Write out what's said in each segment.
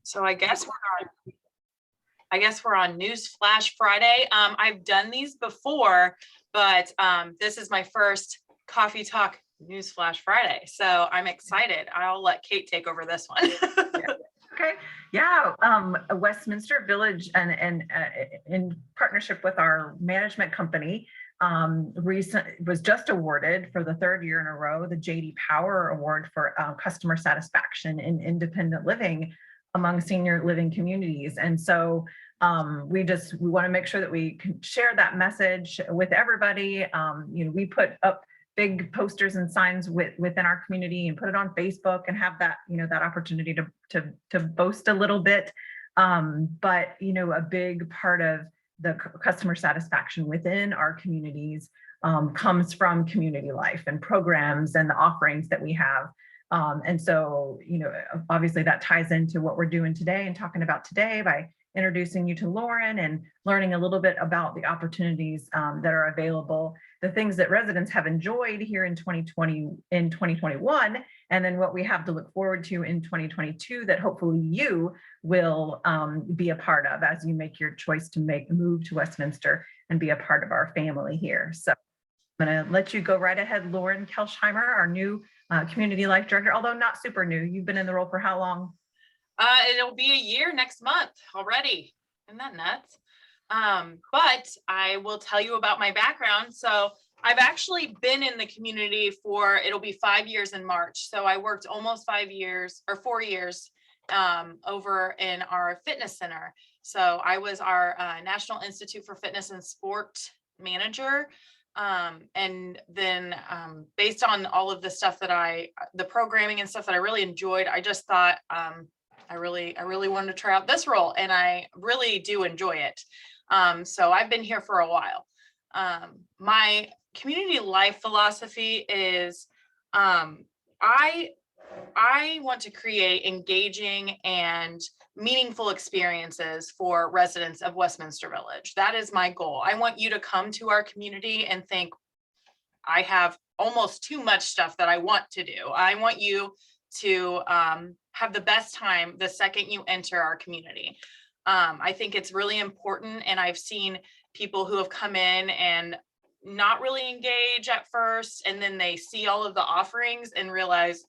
So I guess we're on News Flash Friday. I've done these before, but this is my first Coffee Talk News Flash Friday. So I'm excited. I'll let Kate take over this one. Okay. Yeah. Westminster Village and in partnership with our management company was just awarded for the third year in a row the J.D. Power Award for customer satisfaction in independent living among senior living communities. And so we want to make sure that we can share that message with everybody. We put up big posters and signs within our community and put it on Facebook and have that, that opportunity to boast a little bit. But, a big part of the customer satisfaction within our communities comes from community life and programs and the offerings that we have. And so, obviously that ties into what we're doing today and talking about today by introducing you to Lauren and learning a little bit about the opportunities that are available, the things that residents have enjoyed here in 2021, and then what we have to look forward to in 2022 that hopefully you will be a part of as you make your choice to move to Westminster and be a part of our family here. So I'm going to let you go right ahead, Lauren Kelsheimer, our new Community Life Director, although not super new. You've been in the role for how long? It'll be a year next month already. Isn't that nuts? But I will tell you about my background. So I've actually been in the community it'll be 5 years in March. So I worked almost 4 years over in our fitness center. So I was our National Institute for Fitness and Sport manager. And then based on all of the stuff the programming and stuff that I really enjoyed, I just thought, I really wanted to try out this role, and I really do enjoy it. So I've been here for a while. My community life philosophy is I want to create engaging and meaningful experiences for residents of Westminster Village. That is my goal. I want you to come to our community and think, I have almost too much stuff that I want to do. I want you to have the best time the second you enter our community. I think it's really important, and I've seen people who have come in and not really engage at first, and then they see all of the offerings and realize,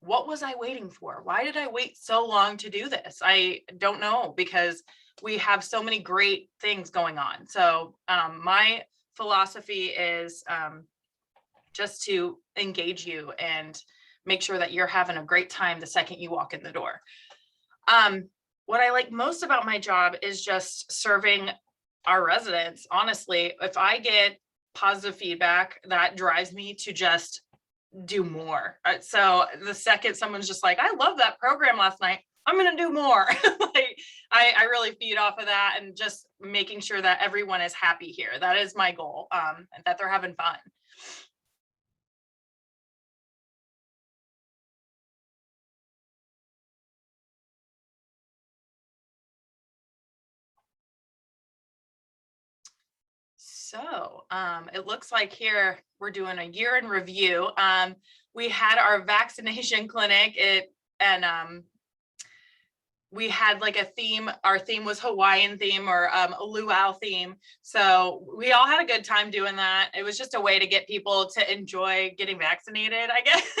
what was I waiting for? Why did I wait so long to do this? I don't know, because we have so many great things going on. So my philosophy is just to engage you and make sure that you're having a great time the second you walk in the door. What I like most about my job is just serving our residents. Honestly, if I get positive feedback, that drives me to just do more. So the second someone's just like, I love that program last night, I'm going to do more. I really feed off of that, and just making sure that everyone is happy here. That is my goal, and that they're having fun. So it looks like here we're doing a year in review. We had our vaccination clinic, we had like a theme. Our theme was Hawaiian theme, or a luau theme. So we all had a good time doing that. It was just a way to get people to enjoy getting vaccinated, I guess,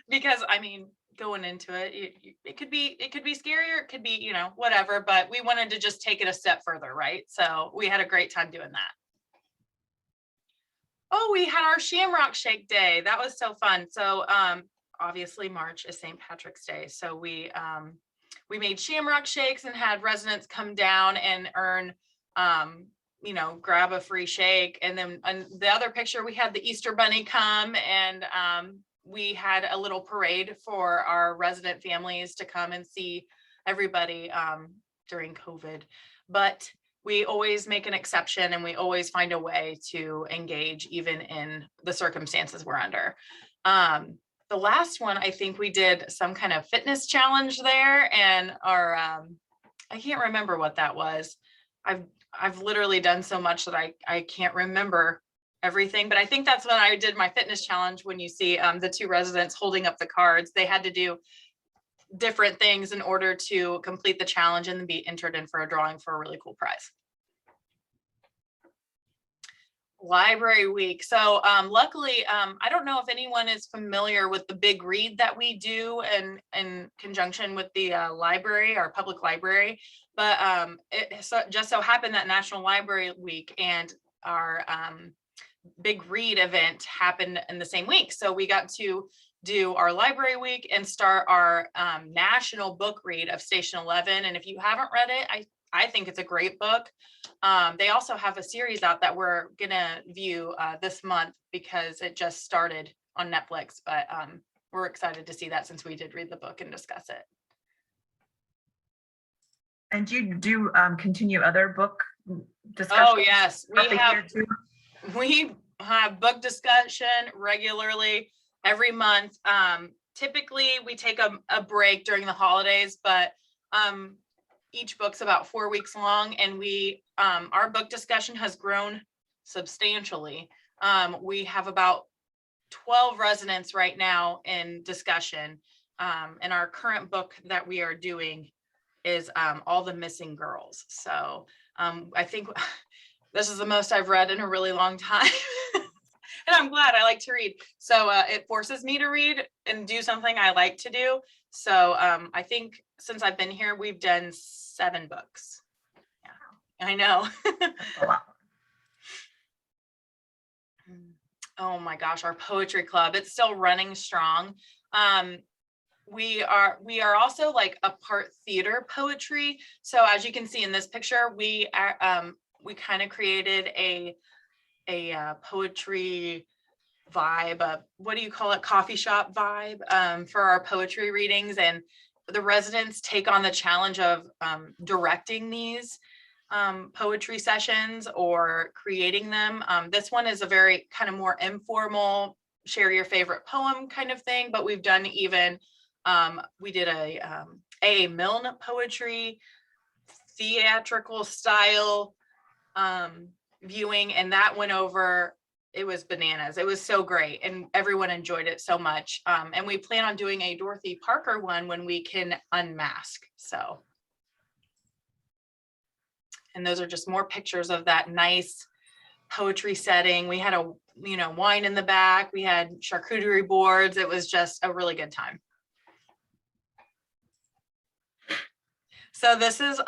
because I mean, going into it, it could be scary, or it could be, whatever, but we wanted to just take it a step further, right? So we had a great time doing that. Oh, we had our Shamrock Shake day. That was so fun. So obviously March is St. Patrick's Day. So we made Shamrock Shakes and had residents come down and earn, grab a free shake. And then the other picture, we had the Easter Bunny come, and we had a little parade for our resident families to come and see everybody during COVID. But we always make an exception, and we always find a way to engage even in the circumstances we're under. The last one, I think we did some kind of fitness challenge there, and I can't remember what that was. I've literally done so much that I can't remember everything, but I think that's when I did my fitness challenge. When you see the two residents holding up the cards, they had to do different things in order to complete the challenge and be entered in for a drawing for a really cool prize. Library week. So luckily, I don't know if anyone is familiar with the big read that we do in conjunction with the library, our public library, but it just so happened that National Library Week and our big read event happened in the same week. So we got to do our library week and start our national book read of Station 11. And if you haven't read it, I think it's a great book. They also have a series out that we're gonna view this month because it just started on Netflix, but we're excited to see that since we did read the book and discuss it. And do you do continue other book discussions? Oh yes, we have book discussion regularly every month. Typically we take a break during the holidays, but each book's about 4 weeks long, and we our book discussion has grown substantially. We have about 12 residents right now in discussion, and our current book that we are doing is All the Missing Girls. So I think this is the most I've read in a really long time. And I'm glad. I like to read. So it forces me to read and do something I like to do. So I think since I've been here, we've done 7 books. Yeah, I know. Oh my gosh, our poetry club, it's still running strong. We are also like a part theater poetry. So as you can see in this picture, we kind of created a poetry vibe, what do you call it, coffee shop vibe for our poetry readings, and the residents take on the challenge of directing these poetry sessions or creating them. This one is a very kind of more informal, share your favorite poem kind of thing, but we've done even we did a Milne poetry theatrical style viewing, and that went over. It was bananas. It was so great, and everyone enjoyed it so much. And we plan on doing a Dorothy Parker one when we can unmask. So, and those are just more pictures of that nice poetry setting. We had wine in the back. We had charcuterie boards. It was just a really good time. So this is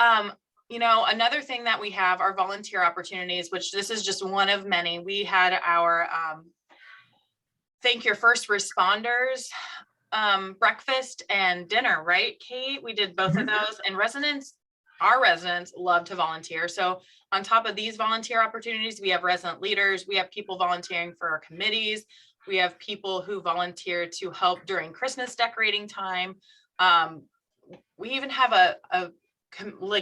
another thing that we have are volunteer opportunities, which this is just one of many. We had our Thank Your First Responders breakfast and dinner, right, Kate? We did both of those, and our residents love to volunteer. So on top of these volunteer opportunities, we have resident leaders, we have people volunteering for our committees, we have people who volunteer to help during Christmas decorating time. We even have a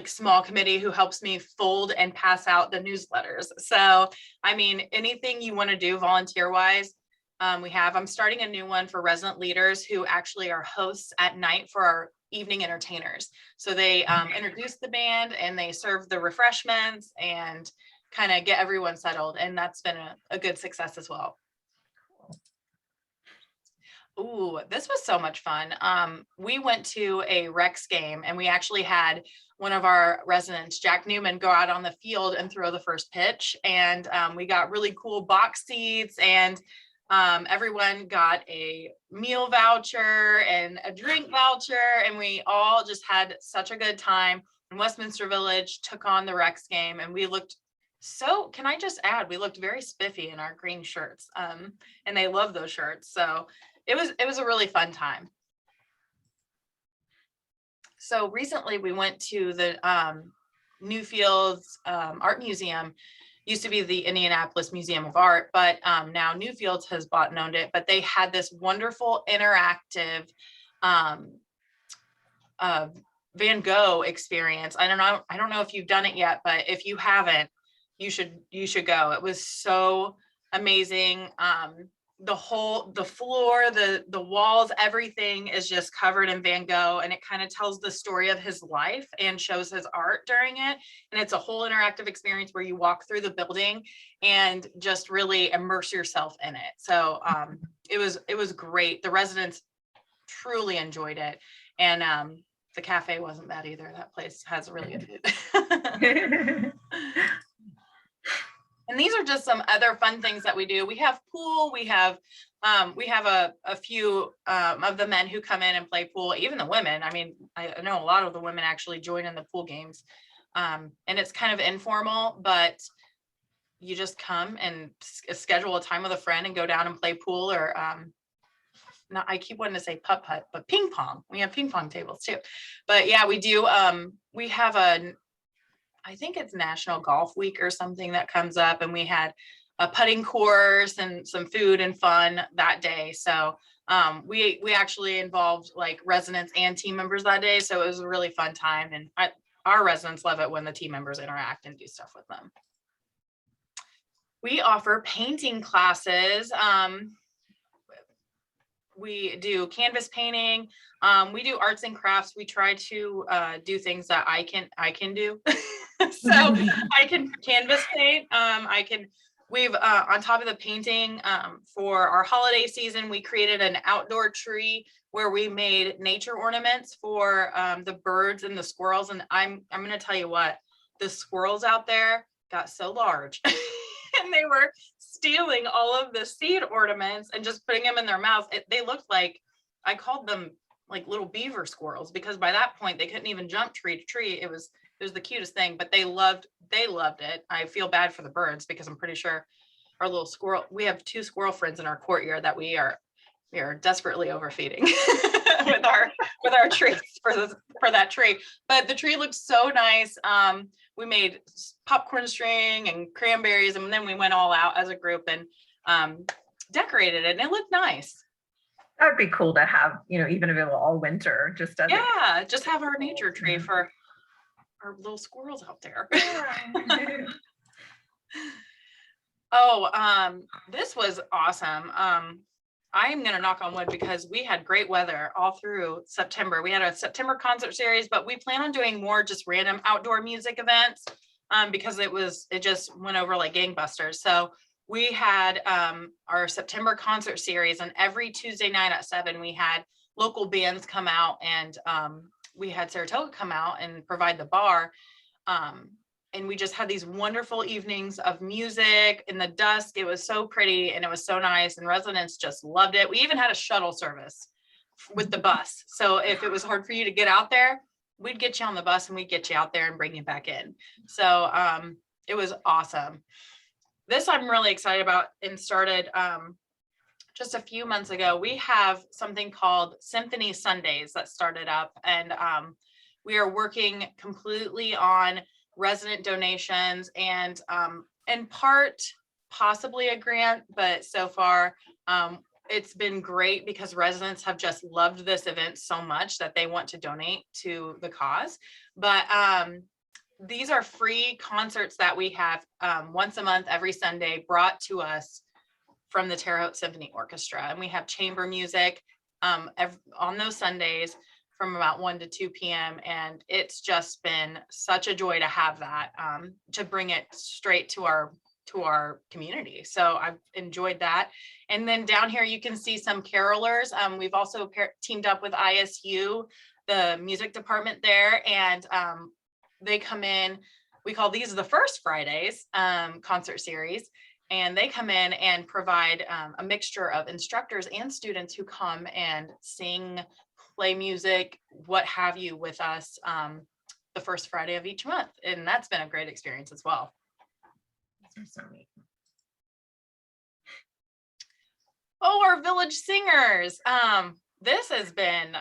small committee who helps me fold and pass out the newsletters. So, I mean, anything you want to do volunteer wise, I'm starting a new one for resident leaders who actually are hosts at night for our evening entertainers. So they introduce the band and they serve the refreshments and kind of get everyone settled. And that's been a good success as well. Ooh, this was so much fun. We went to a Rex game, and we actually had one of our residents, Jack Newman, go out on the field and throw the first pitch. And we got really cool box seats, and everyone got a meal voucher and a drink voucher, and we all just had such a good time. And Westminster Village took on the Rex game, and we looked can I just add, we looked very spiffy in our green shirts, and they love those shirts. So it was a really fun time. So recently we went to the Newfields Art Museum. Used to be the Indianapolis Museum of Art, but now Newfields has bought and owned it. But they had this wonderful interactive Van Gogh experience. I don't know if you've done it yet, but if you haven't, you should go. It was so amazing. The floor, the walls, everything is just covered in Van Gogh, and it kind of tells the story of his life and shows his art during it. And it's a whole interactive experience where you walk through the building and just really immerse yourself in it. So it was great. The residents truly enjoyed it. And the cafe wasn't bad either. That place has really good food. And these are just some other fun things that we do. We have pool. We have a few of the men who come in and play pool, even the women. I mean, I know a lot of the women actually join in the pool games. And it's kind of informal, but you just come and schedule a time with a friend and go down and play pool, or no, I keep wanting to say putt-putt, but ping pong. We have ping pong tables too. But yeah, we do. We have I think it's National Golf Week or something that comes up, and we had a putting course and some food and fun that day. So we actually involved like residents and team members that day. So it was a really fun time, and our residents love it when the team members interact and do stuff with them. We offer painting classes. We do canvas painting. We do arts and crafts. We try to do things that I can do. So I can canvas paint. We've on top of the painting, for our holiday season, we created an outdoor tree where we made nature ornaments for the birds and the squirrels. And I'm going to tell you what, the squirrels out there got so large and they were stealing all of the seed ornaments and just putting them in their mouths. They looked like, I called them like little beaver squirrels, because by that point they couldn't even jump tree to tree. It was the cutest thing, but they loved it. I feel bad for the birds, because I'm pretty sure our little squirrel, we have 2 squirrel friends in our courtyard that we are desperately overfeeding with our trees for that tree. But the tree looks so nice. We made popcorn string and cranberries, and then we went all out as a group and decorated it, and it looked nice. That would be cool to have, even if it was all winter, just have our nature tree for our little squirrels out there. Yeah. This was awesome. I'm going to knock on wood, because we had great weather all through September. We had a September concert series, but we plan on doing more just random outdoor music events, because it just went over like gangbusters. So we had our September concert series, and every Tuesday night at 7, we had local bands come out, and we had Saratoga come out and provide the bar. And we just had these wonderful evenings of music in the dusk. It was so pretty and it was so nice, and residents just loved it. We even had a shuttle service with the bus. So if it was hard for you to get out there, we'd get you on the bus and we'd get you out there and bring you back in. So it was awesome. This I'm really excited about, and started just a few months ago. We have something called Symphony Sundays that started up, and we are working completely on resident donations and in part possibly a grant, but so far it's been great, because residents have just loved this event so much that they want to donate to the cause. But these are free concerts that we have once a month, every Sunday, brought to us from the Terre Haute Symphony Orchestra. And we have chamber music on those Sundays from about 1 to 2 p.m. And it's just been such a joy to have that, to bring it straight to our community. So I've enjoyed that. And then down here, you can see some carolers. We've also teamed up with ISU, the music department there, and they come in. We call these the First Fridays concert series. And they come in and provide a mixture of instructors and students who come and sing, play music, what have you, with us the first Friday of each month. And that's been a great experience as well. So neat. Oh, our village singers. This has been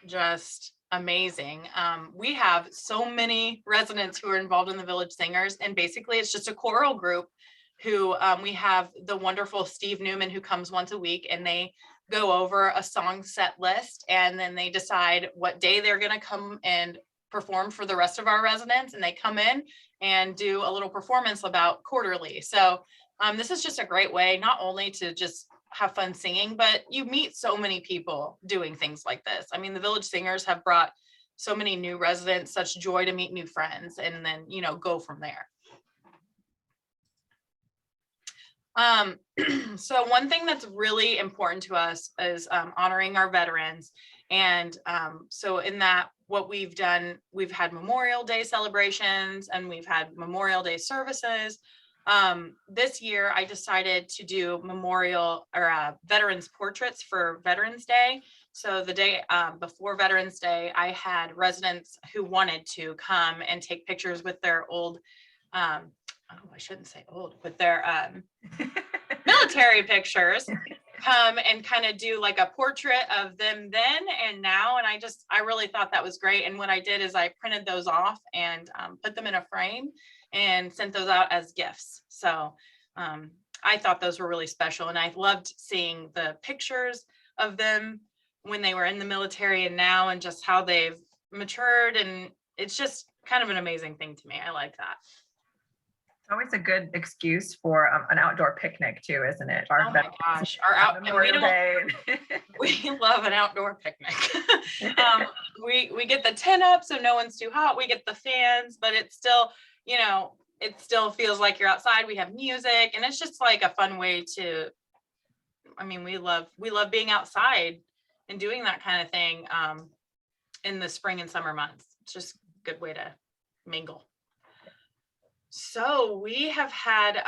just amazing. We have so many residents who are involved in the village singers, and basically it's just a choral group who we have the wonderful Steve Newman, who comes once a week, and they go over a song set list, and then they decide what day they're going to come and perform for the rest of our residents. And they come in and do a little performance about quarterly. So this is just a great way, not only to just have fun singing, but you meet so many people doing things like this. I mean, the village singers have brought so many new residents such joy to meet new friends, and then, go from there. So one thing that's really important to us is honoring our veterans. And so in that, what we've done, we've had Memorial Day celebrations and we've had Memorial Day services. This year I decided to do memorial or veterans portraits for Veterans Day. So the day before Veterans Day, I had residents who wanted to come and take pictures with their old, I shouldn't say old, with their military pictures, come and kind of do like a portrait of them then and now. And I really thought that was great. And what I did is I printed those off and put them in a frame and sent those out as gifts. So I thought those were really special. And I loved seeing the pictures of them when they were in the military and now, and just how they've matured. And it's just kind of an amazing thing to me. I like that. It's always a good excuse for an outdoor picnic too, isn't it? Oh my gosh, we love an outdoor picnic. We get the tent up so no one's too hot. We get the fans, but it's still, it still feels like you're outside. We have music, and it's just like a fun way to, we love being outside and doing that kind of thing in the spring and summer months. It's just a good way to mingle. So we have had,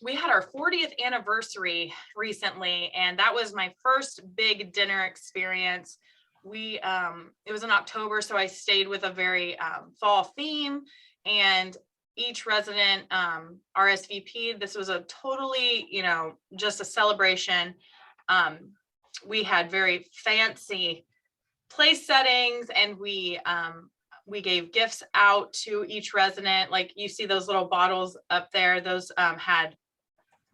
we had our 40th anniversary recently, and that was my first big dinner experience. It was in October, so I stayed with a very fall theme, and each resident RSVP'd. This was a totally, just a celebration. We had very fancy place settings, and we gave gifts out to each resident. Like you see those little bottles up there, those had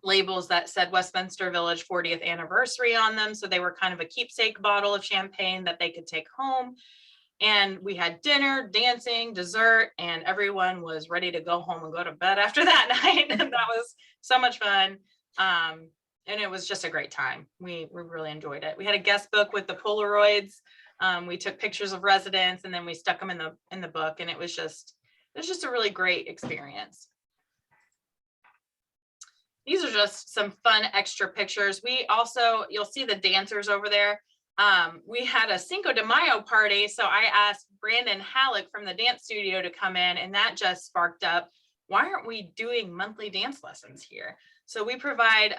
labels that said Westminster Village 40th anniversary on them. So they were kind of a keepsake bottle of champagne that they could take home. And we had dinner, dancing, dessert, and everyone was ready to go home and go to bed after that night. And that was so much fun. And it was just a great time. We really enjoyed it. We had a guest book with the Polaroids. We took pictures of residents, and then we stuck them in the book, and it was just a really great experience. These are just some fun extra pictures. We also, you'll see the dancers over there. We had a Cinco de Mayo party, so I asked Brandon Halleck from the dance studio to come in, and that just sparked up, why aren't we doing monthly dance lessons here? So we provide,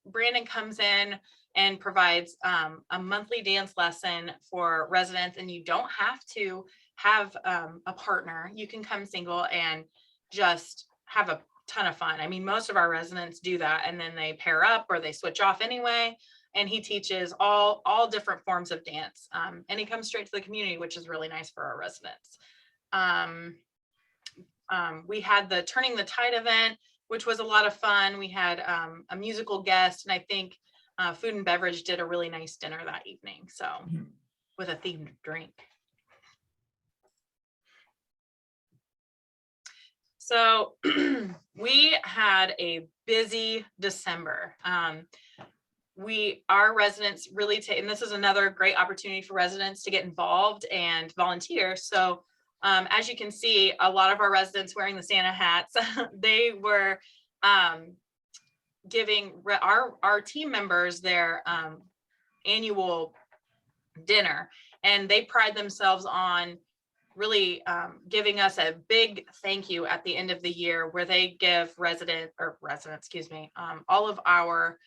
Brandon comes in and provides a monthly dance lesson for residents, and you don't have to have a partner. You can come single and just have a ton of fun. Most of our residents do that, and then they pair up or they switch off anyway. And he teaches all different forms of dance, and he comes straight to the community, which is really nice for our residents. We had the Turning the Tide event, which was a lot of fun. We had a musical guest, and I think Food and Beverage did a really nice dinner that evening, so with a themed drink. So we had a busy December. Our residents really take, and this is another great opportunity for residents to get involved and volunteer. So as you can see, a lot of our residents wearing the Santa hats, they were giving our team members their annual dinner, and they pride themselves on really giving us a big thank you at the end of the year, where they give all of our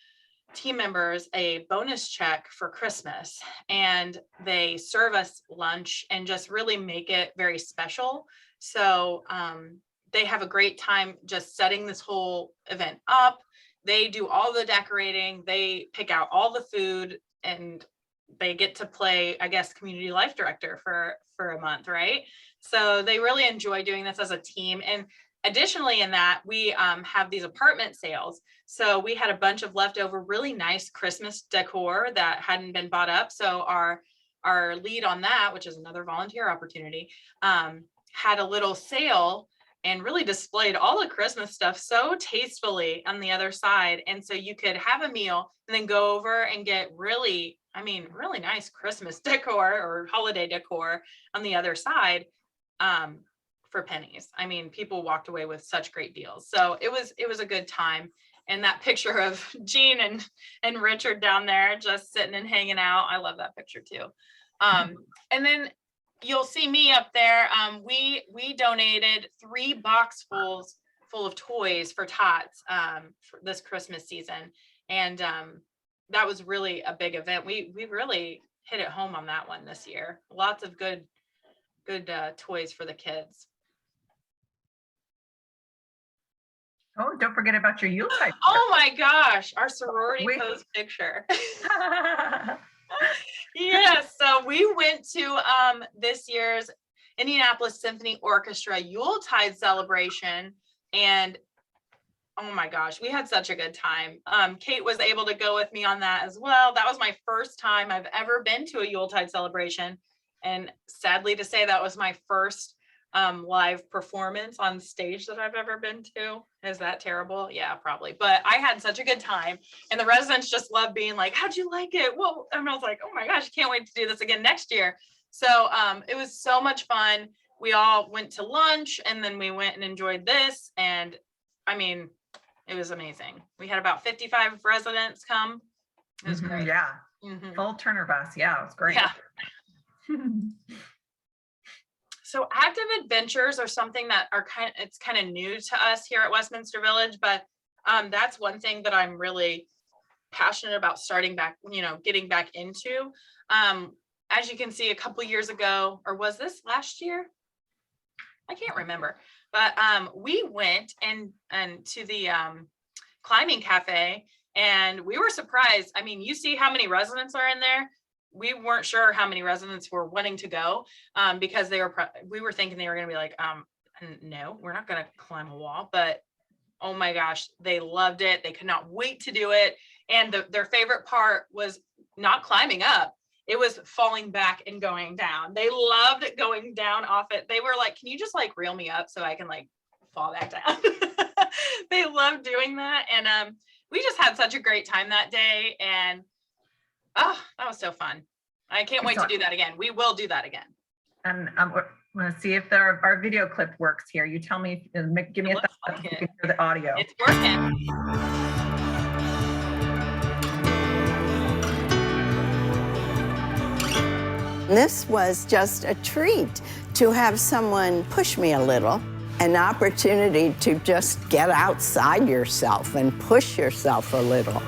team members a bonus check for Christmas, and they serve us lunch and just really make it very special. So they have a great time just setting this whole event up. They do all the decorating, they pick out all the food, and they get to play, I guess, community life director for a month, right? So they really enjoy doing this as a team. And additionally in that, we have these apartment sales. So we had a bunch of leftover really nice Christmas decor that hadn't been bought up. So our lead on that, which is another volunteer opportunity, had a little sale and really displayed all the Christmas stuff so tastefully on the other side. And so you could have a meal and then go over and get really nice Christmas decor or holiday decor on the other side for pennies. People walked away with such great deals. So it was a good time. And that picture of Jean and Richard down there just sitting and hanging out, I love that picture too. And then you'll see me up there. We donated 3 boxfuls full of toys for tots for this Christmas season. And that was really a big event. We really hit it home on that one this year. Lots of good toys for the kids. Oh, don't forget about your Yuletide. Oh my gosh, our sorority pose picture. Yes, so we went to this year's Indianapolis Symphony Orchestra Yuletide celebration, and oh my gosh, we had such a good time. Kate was able to go with me on that as well. That was my first time I've ever been to a Yuletide celebration, and sadly to say, that was my first live performance on stage that I've ever been to. Is that terrible? Yeah, probably. But I had such a good time, and the residents just loved being like, how'd you like it? Well, and I was like, oh my gosh, can't wait to do this again next year. So it was so much fun. We all went to lunch, and then we went and enjoyed this. And I mean, it was amazing. We had about 55 residents come. It was great. Yeah. Full Turner bus. Yeah, it was great. Yeah. So active adventures are something that are it's kind of new to us here at Westminster Village, but that's one thing that I'm really passionate about starting back, getting back into. As you can see, a couple years ago, or was this last year? I can't remember, but we went and to the climbing cafe, and we were surprised. I mean, you see how many residents are in there. We weren't sure how many residents were wanting to go because we were thinking they were going to be like, no, we're not going to climb a wall. But oh my gosh, they loved it. They could not wait to do it. And their favorite part was not climbing up. It was falling back and going down. They loved going down off it. They were like, can you just like reel me up so I can like fall back down? They loved doing that. And we just had such a great time that day. And oh, that was so fun. I can't wait to do that again. We will do that again. And I'm going to see if our video clip works here. You tell me, give me a thumbs up if you can hear the audio. It's working. This was just a treat to have someone push me a little, an opportunity to just get outside yourself and push yourself a little.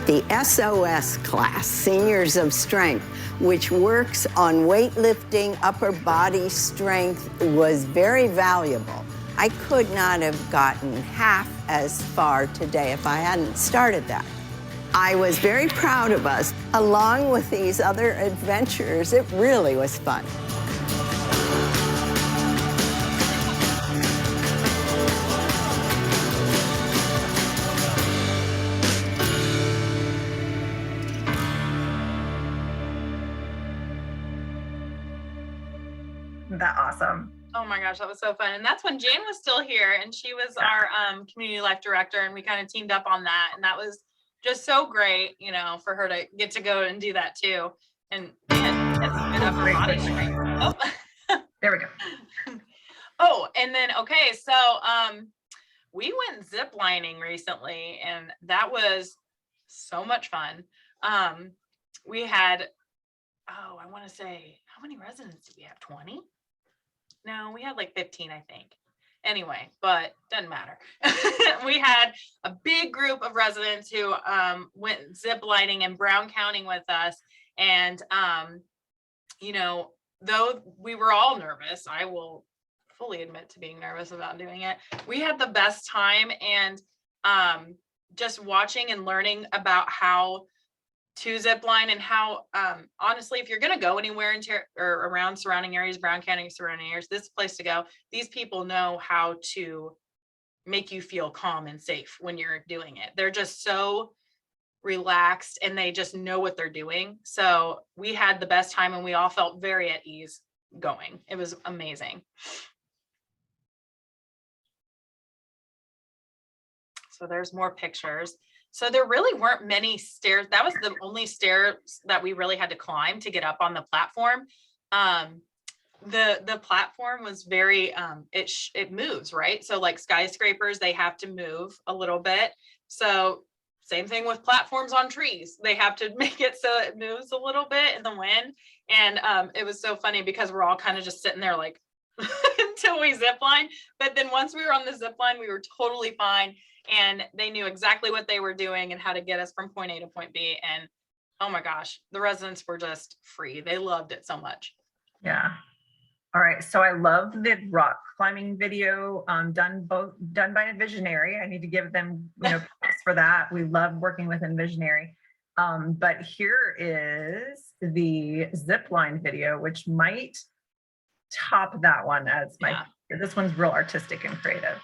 The SOS class, Seniors of Strength, which works on weightlifting, upper body strength, was very valuable. I could not have gotten half as far today if I hadn't started that. I was very proud of us. Along with these other adventures, it really was fun. That awesome. Oh my gosh, that was so fun. And that's when Jan was still here, and she was our community life director, and we kind of teamed up on that. And that was just so great, for her to get to go and do that too. And body strength. Oh. There we go. Oh, and then, okay, so we went ziplining recently, and that was so much fun. We had, I want to say, how many residents did we have? 20? No, we had like 15, I think. Anyway, but doesn't matter. We had a big group of residents who went ziplining and brown counting with us. And, though we were all nervous, I will fully admit to being nervous about doing it. We had the best time, and just watching and learning about how to zipline, and how honestly, if you're going to go anywhere or around surrounding areas, Brown County surrounding areas, this is the place to go. These people know how to make you feel calm and safe when you're doing it. They're just so relaxed, and they just know what they're doing. So we had the best time, and we all felt very at ease going. It was amazing. So there's more pictures. So there really weren't many stairs. That was the only stairs that we really had to climb to get up on the platform. The platform was very, it moves, right? So like skyscrapers, they have to move a little bit. So Same thing with platforms on trees. They have to make it so it moves a little bit in the wind. And it was so funny because we're all kind of just sitting there like until we zip line. But then once we were on the zip line, we were totally fine. And they knew exactly what they were doing and how to get us from point A to point B. And oh my gosh, the residents were just free. They loved it so much. Yeah. All right. So I love the rock climbing video done by Envisionary. I need to give them, props for that. We love working with Envisionary. But here is the Zipline video, which might top that one as my, this one's real artistic and creative.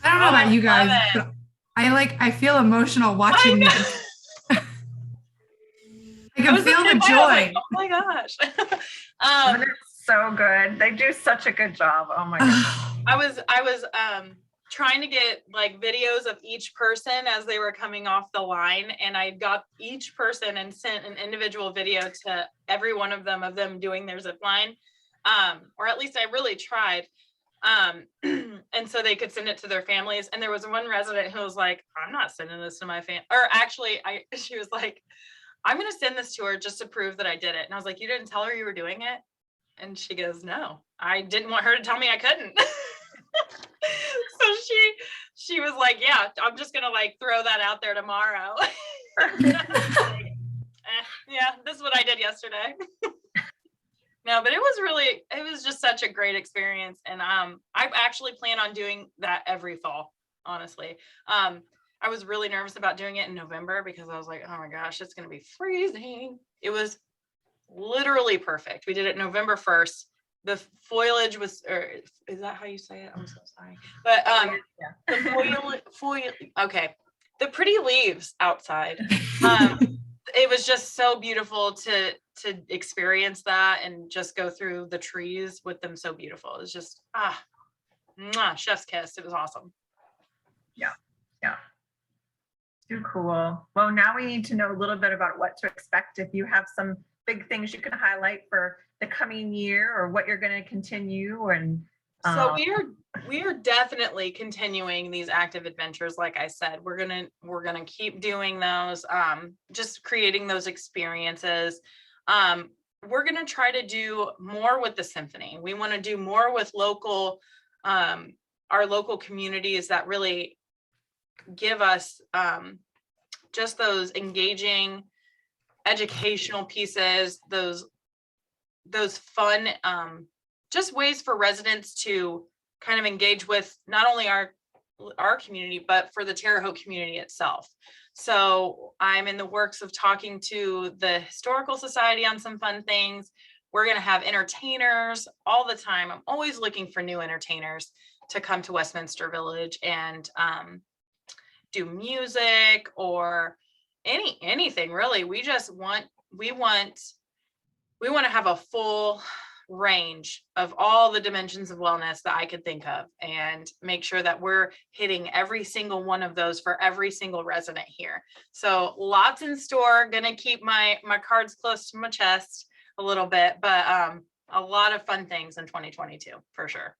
I don't know about you guys, but I feel emotional watching this. I can feel the joy. Oh my gosh. It's so good. They do such a good job. Oh my gosh. I was trying to get like videos of each person as they were coming off the line, and I got each person and sent an individual video to every one of them doing their zip line. Or at least I really tried. And so they could send it to their families. And there was one resident who was like, I'm not sending this to my family. Or actually, she was like, I'm going to send this to her just to prove that I did it. And I was like, you didn't tell her you were doing it? And she goes, no, I didn't want her to tell me I couldn't. So she was like, yeah, I'm just going to like throw that out there tomorrow. Like, yeah, this is what I did yesterday. No, but it was just such a great experience. And I actually plan on doing that every fall. honestly. I was really nervous about doing it in November because I was like, oh my gosh, it's going to be freezing. It was literally perfect. We did it November 1st. The foliage was, or is that how you say it? I'm so sorry. But the okay. The pretty leaves outside. It was just so beautiful to experience that and just go through the trees with them. So beautiful. It was just, chef's kiss. It was awesome. Yeah. Too cool. Well, now we need to know a little bit about what to expect. If you have some big things you can highlight for the coming year, or what you're going to continue. And so we are definitely continuing these active adventures. Like I said, we're gonna keep doing those, just creating those experiences. We're gonna try to do more with the symphony. We want to do more with local, our local communities that really give us just those engaging educational pieces, those fun, just ways for residents to kind of engage with not only our community, but for the Terre Haute community itself. So I'm in the works of talking to the Historical Society on some fun things. We're going to have entertainers all the time. I'm always looking for new entertainers to come to Westminster Village and do music or anything really. We want to have a full range of all the dimensions of wellness that I could think of, and make sure that we're hitting every single one of those for every single resident here. So lots in store. Gonna keep my cards close to my chest a little bit, but a lot of fun things in 2022 for sure.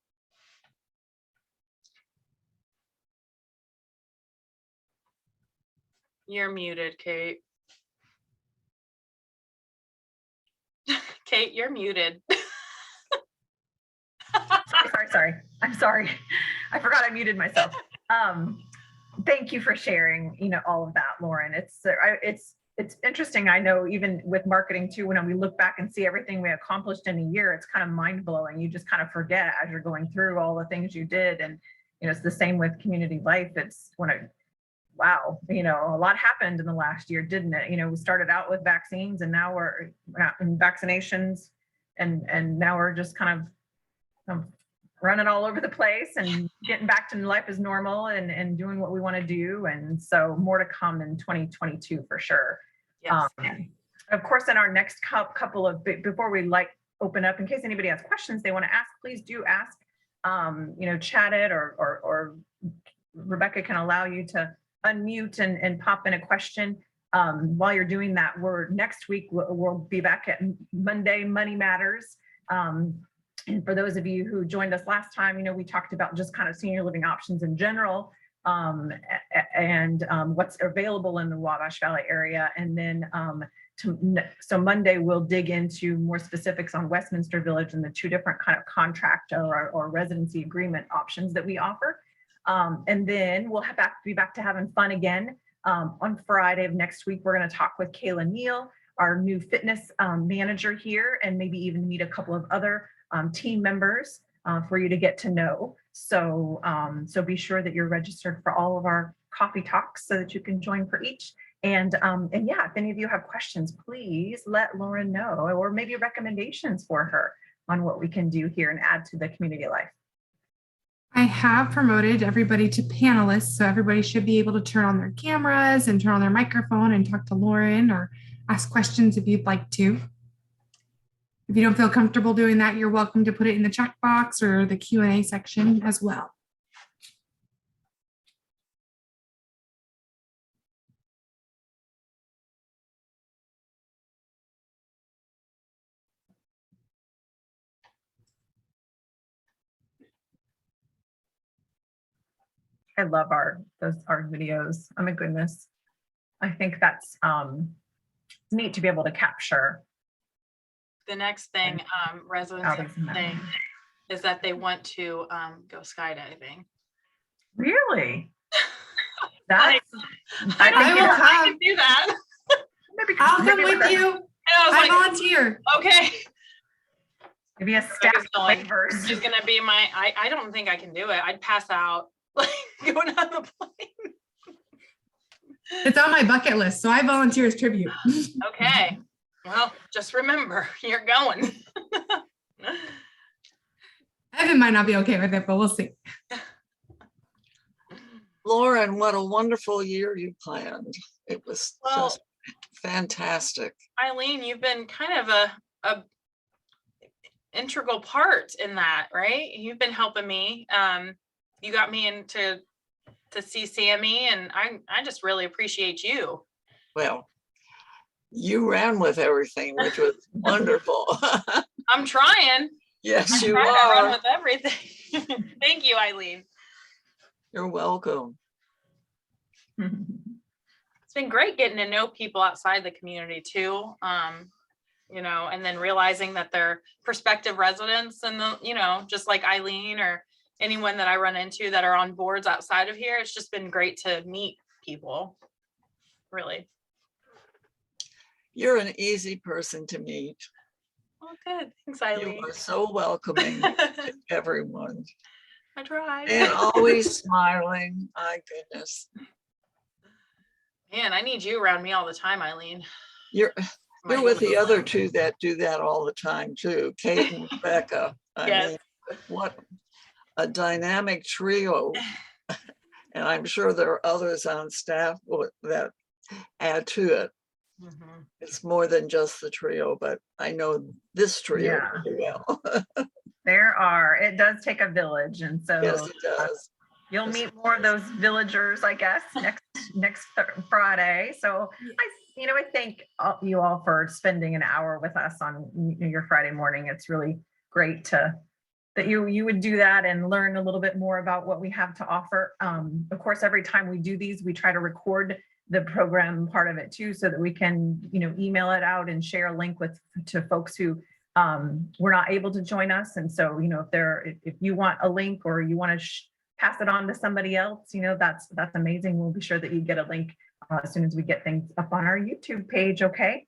You're muted, Kate. Kate, you're muted. sorry. I'm sorry. I forgot I muted myself. Thank you for sharing, all of that, Lauren. It's interesting. I know even with marketing too, when we look back and see everything we accomplished in a year, it's kind of mind blowing. You just kind of forget as you're going through all the things you did. And, it's the same with community life. It's wow, a lot happened in the last year, didn't it? We started out with vaccines, and now we're in vaccinations, and now we're just kind of running all over the place and getting back to life as normal and doing what we want to do. And so more to come in 2022 for sure. Yes. Of course, in our next couple of, before we open up, in case anybody has questions they want to ask, please do ask, chat it, or Rebecca can allow you to unmute and pop in a question. While you're doing that, next week we'll be back at Monday Money Matters. And for those of you who joined us last time, we talked about just kind of senior living options in general, and what's available in the Wabash Valley area. And then so Monday we'll dig into more specifics on Westminster Village and the two different kind of contract or residency agreement options that we offer. And then we'll be back to having fun again. On Friday of next week, we're going to talk with Kayla Neal, our new fitness manager here, and maybe even meet a couple of other team members for you to get to know. So be sure that you're registered for all of our coffee talks so that you can join for each. And yeah, if any of you have questions, please let Lauren know, or maybe recommendations for her on what we can do here and add to the community life. I have promoted everybody to panelists, so everybody should be able to turn on their cameras and turn on their microphone and talk to Lauren or ask questions if you'd like to. If you don't feel comfortable doing that, you're welcome to put it in the chat box or the Q&A section as well. I love our videos. Oh my goodness. I think that's neat to be able to capture. The next thing residents are saying is that they want to go skydiving. Really? That's I can do that. I'll come with you. I volunteer. Okay. Maybe a staff waivers. She's gonna be my. I don't think I can do it. I'd pass out. like going on the plane. It's on my bucket list, so I volunteer as tribute. Okay. Well, just remember, you're going. Evan might not be okay with it, but we'll see. Lauren, what a wonderful year you planned. It was Well, just fantastic. Eileen, you've been kind of a integral part in that, right? You've been helping me. You got me into to see Sammy, and I just really appreciate you. Well, you ran with everything, which was wonderful. I'm trying. Yes, I'm you trying to run are. with everything. Thank you, Eileen. You're welcome. It's been great getting to know people outside the community too. You know, and then realizing that they're prospective residents and you know, just like Eileen or anyone that I run into that are on boards outside of here. It's just been great to meet people. Really. You're an easy person to meet. Oh, good. Thanks, You Eileen. are so welcoming to everyone I try. and always smiling. My goodness. Man, I need you around me all the time, Eileen. You're My with the goodness. other two that do that all the time too, Kate and Rebecca. I Yes. mean, what a dynamic trio. And I'm sure there are others on staff that add to it. Mhm. It's more than just the trio, but I know this trio Yeah. pretty well. There are, it does take a village. And so Yes, it does. you'll meet more of those villagers, I guess, next Friday. So I thank you all for spending an hour with us on your Friday morning. It's really great that you would do that and learn a little bit more about what we have to offer. Of course, every time we do these, we try to record the program part of it too, so that we can, email it out and share a link to folks who were not able to join us. And so, if you want a link or you want to pass it on to somebody else, that's amazing. We'll be sure that you get a link as soon as we get things up on our YouTube page. Okay.